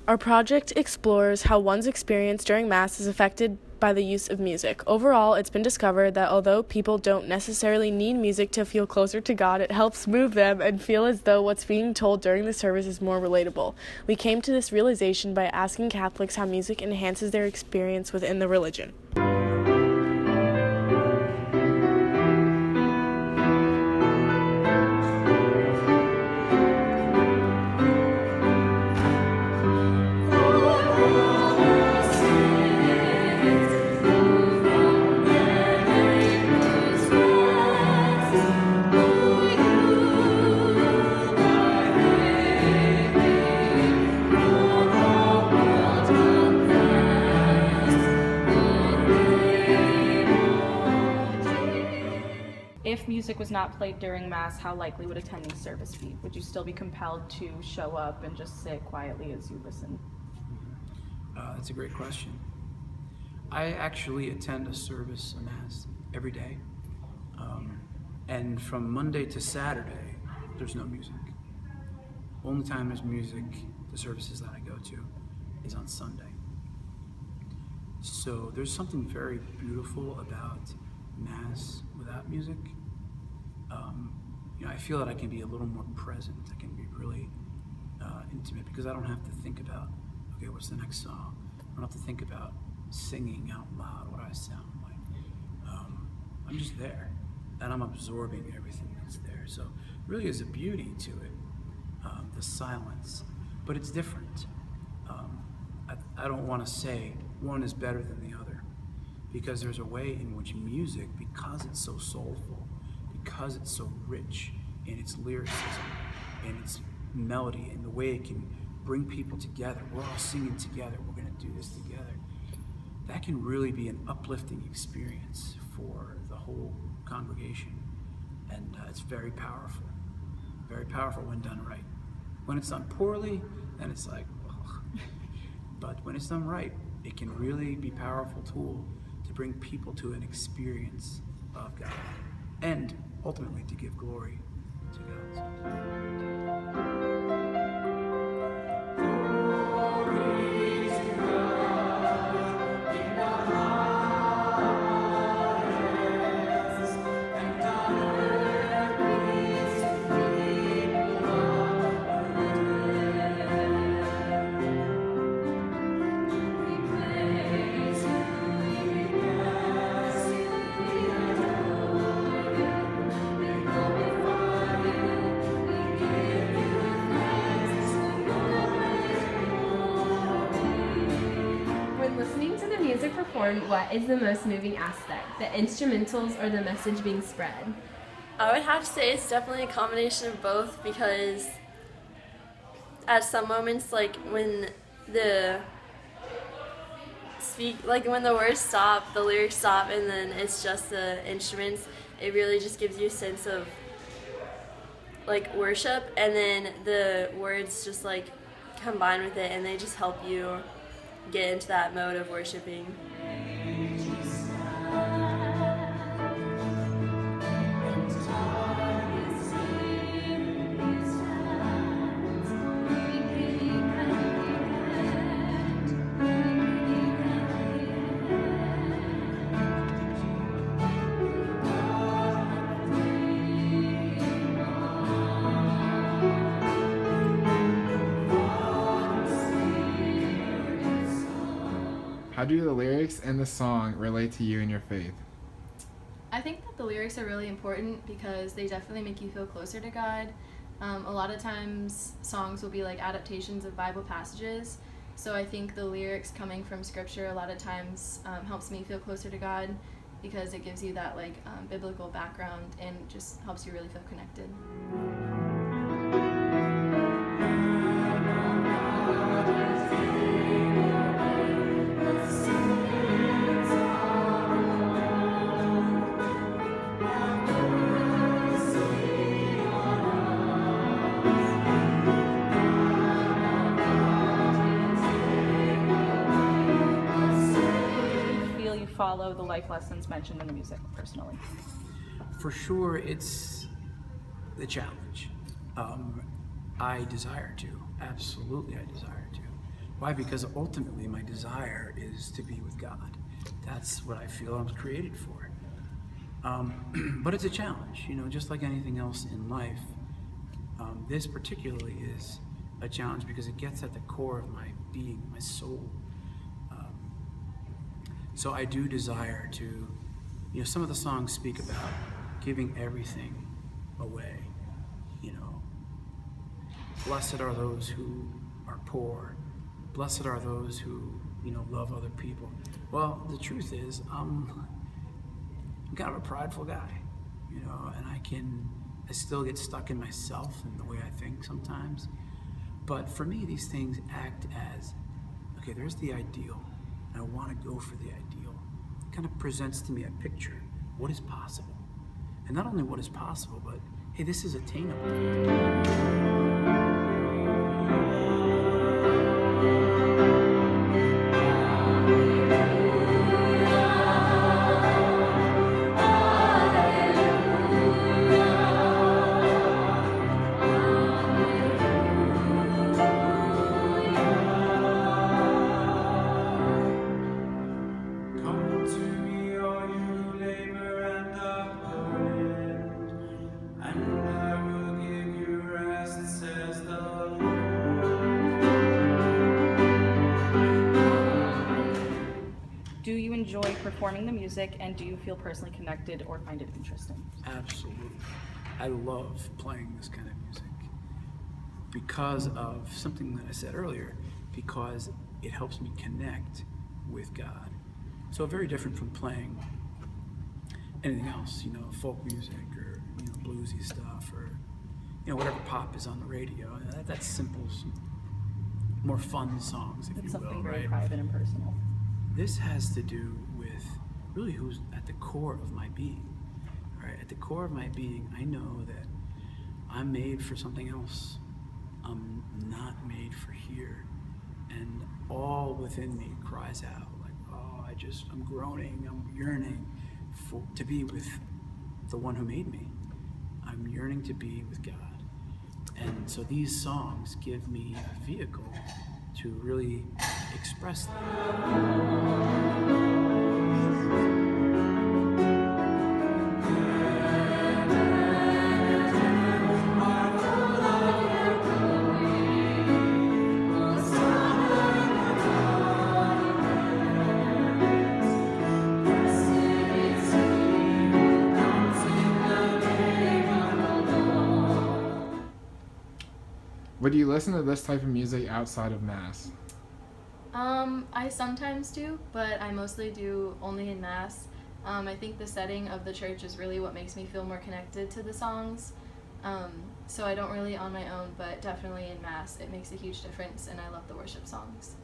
Our project explores how one's experience during Mass is affected by the use of music. Overall, it's been discovered that although people don't necessarily need music to feel closer to God, it helps move them and feel as though what's being told during the service is more relatable. We came to this realization by asking Catholics how music enhances their experience within the religion. If music was not played during Mass, how likely would attending service be? Would you still be compelled to show up and just sit quietly as you listen? That's a great question. I actually attend a service, a Mass, every day. And from Monday to Saturday, there's no music. Only time there's music, the services that I go to, is on Sunday. So there's something very beautiful about Mass without music. I feel that I can be a little more present. I can be really intimate because I don't have to think about, okay, what's the next song? I don't have to think about singing out loud what I sound like. I'm just there, and I'm absorbing everything that's there. So really is a beauty to it, the silence, but it's different. I don't want to say one is better than the other, because there's a way in which music, because it's so soulful, because it's so rich in its lyricism, in its melody, and the way it can bring people together. We're all singing together, we're going to do this together. That can really be an uplifting experience for the whole congregation. And it's very powerful when done right. When it's done poorly, then it's like, ugh. But when it's done right, it can really be a powerful tool to bring people to an experience of God, and ultimately to give glory to God. Performed, what is the most moving aspect, the instrumentals or the message being spread? I would have to say it's definitely a combination of both, because at some moments, like when the words stop, the lyrics stop, and then it's just the instruments, it really just gives you a sense of like worship, and then the words just like combine with it, and they just help you get into that mode of worshiping. How do the lyrics and the song relate to you and your faith? I think that the lyrics are really important because they definitely make you feel closer to God. A lot of times songs will be like adaptations of Bible passages, so I think the lyrics coming from scripture a lot of times helps me feel closer to God because it gives you that biblical background and just helps you really feel connected. Follow the life lessons mentioned in the music personally? For sure, it's the challenge. I desire to, absolutely I desire to. Why? Because ultimately my desire is to be with God. That's what I feel I'm created for. But it's a challenge, you know, just like anything else in life. This particularly is a challenge because it gets at the core of my being, my soul. So I do desire to, you know, some of the songs speak about giving everything away, you know. Blessed are those who are poor. Blessed are those who, you know, love other people. Well, the truth is, I'm kind of a prideful guy, you know, and I still get stuck in myself and the way I think sometimes. But for me, these things act as, okay, there's the ideal, and I want to go for the ideal. It kind of presents to me a picture, what is possible. And not only what is possible, but hey, this is attainable. Do you enjoy performing the music, and do you feel personally connected or find it interesting? Absolutely. I love playing this kind of music because of something that I said earlier, because it helps me connect with God. So very different from playing anything else, you know, folk music or, you know, bluesy stuff or, you know, whatever pop is on the radio. That's simple, more fun songs, if It's you something will, very right? private and personal. This has to do with really who's at the core of my being. Right? At the core of my being, I know that I'm made for something else. I'm not made for here. And all within me cries out like, oh, I'm groaning, I'm yearning to be with the one who made me. I'm yearning to be with God. And so these songs give me a vehicle to really express that. Would you listen to this type of music outside of Mass? I sometimes do, but I mostly do only in Mass. I think the setting of the church is really what makes me feel more connected to the songs. So I don't really on my own, but definitely in Mass, it makes a huge difference, and I love the worship songs.